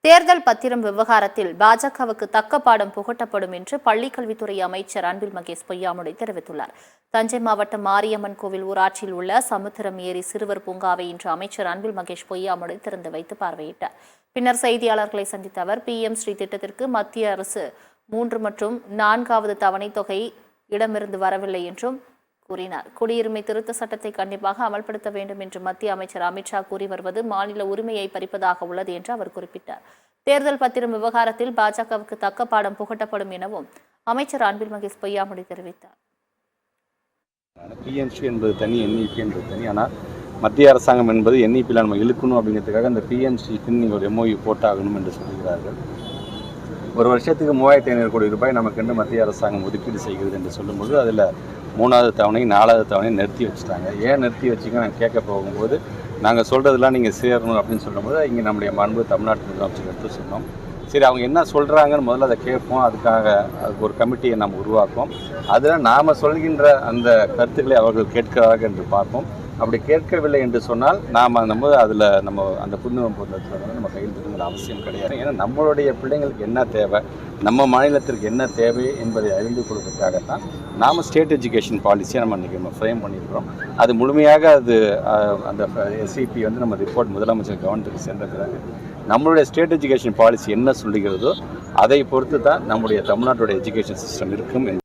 தேர்தல் பத்திரம் விவகாரத்தில் பாஜகவுக்கு தக்க பாடம் புகட்டப்படும் என்று பள்ளிக்கல்வித்துறை அமைச்சர் அன்பில் மகேஷ் பொய்யாமொழி தெரிவித்துள்ளார். தஞ்சை மாவட்டம் மாரியம்மன் கோவில் ஊராட்சியில் உள்ள சமுத்திரம் ஏரி சிறுவர் பூங்காவை இன்று அமைச்சர் அன்பில் மகேஷ் பொய்யாமொழி திறந்து வைத்து பார்வையிட்டார். பின்னர் செய்தியாளர்களை சந்தித்த அவர் PM ஸ்ரீ திட்டத்திற்கு மத்திய அரசு 3 மற்றும் 4வது தவணை தொகை இடமிருந்து வரவில்லை என்றும் கூறினார். குடியுரிமை திருத்த சட்டத்தை கண்டிப்பாக அமல்படுத்த வேண்டும் என்று மத்திய அமைச்சர் அமித்ஷா கூறி வருவது மாநில உரிமையை பறிப்பதாக உள்ளது என்று அவர் குறிப்பிட்டார். தேர்தல் பத்திரம் விவகாரத்தில் பாஜகவுக்கு தக்க பாடம் புகட்டப்படும் எனவும் அமைச்சர் அன்பில் மகேஷ் பொய்யாமொழி தெரிவித்தார். PMC என்பது தனி, NEP என்பது தனி. ஆனால் மத்திய அரசாங்கம் என்பது NEPயில் நம்ம இழுக்கணும் அப்படிங்கிறதுக்காக அந்த PMCக்கு நீங்கள் ஒரு MOU போட்டாகணும் என்று சொல்கிறார்கள். ஒரு வருஷத்துக்கு 3500 கோடி ரூபாய் நமக்கு மத்திய அரசாங்கம் ஒதுக்கீடு செய்கிறது என்று சொல்லும்போது அதில் 3வது தவணை 4வது தவணை நிறுத்தி வச்சுட்டாங்க. ஏன் நிறுத்தி வச்சிங்க நான் கேட்க போகும்போது நாங்கள் சொல்கிறதெல்லாம் நீங்கள் சேரணும் அப்படின்னு சொல்லும்போது இங்கே நம்முடைய மாண்பு தமிழ்நாட்டு முதலமைச்சர் எடுத்து சொன்னோம். சரி, அவங்க என்ன சொல்கிறாங்கன்னு முதல்ல அதை கேட்போம். அதுக்கு ஒரு கமிட்டியை நாம் உருவாக்குவோம். அதில் நாம் சொல்கின்ற அந்த கருத்துக்களை அவர்கள் கேட்கிறார்கள் என்று பார்ப்போம். அப்படி கேட்கவில்லை என்று சொன்னால் நாம் அதில் நம்ம அந்த புதுமை பொருளத்தில் நம்ம கையெழுத்துங்கிற அவசியம் கிடையாது. ஏன்னா நம்மளுடைய பிள்ளைங்களுக்கு என்ன தேவை, நம்ம மாநிலத்திற்கு என்ன தேவை என்பதை அறிந்து கொடுப்பதற்காகத்தான் நாம் ஸ்டேட் எஜுகேஷன் பாலிசியை நம்ம ஃப்ரேம் பண்ணியிருக்கிறோம். அது முழுமையாக அந்த SEP நம்ம ரிப்போர்ட் முதலமைச்சர் கவனத்துக்கு சென்றிருக்கிறாங்க. நம்மளுடைய ஸ்டேட் எஜுகேஷன் பாலிசி என்ன சொல்லுகிறதோ அதை பொறுத்து தான் நம்முடைய தமிழ்நாட்டுடைய எஜுகேஷன் சிஸ்டம் இருக்கும் என்பது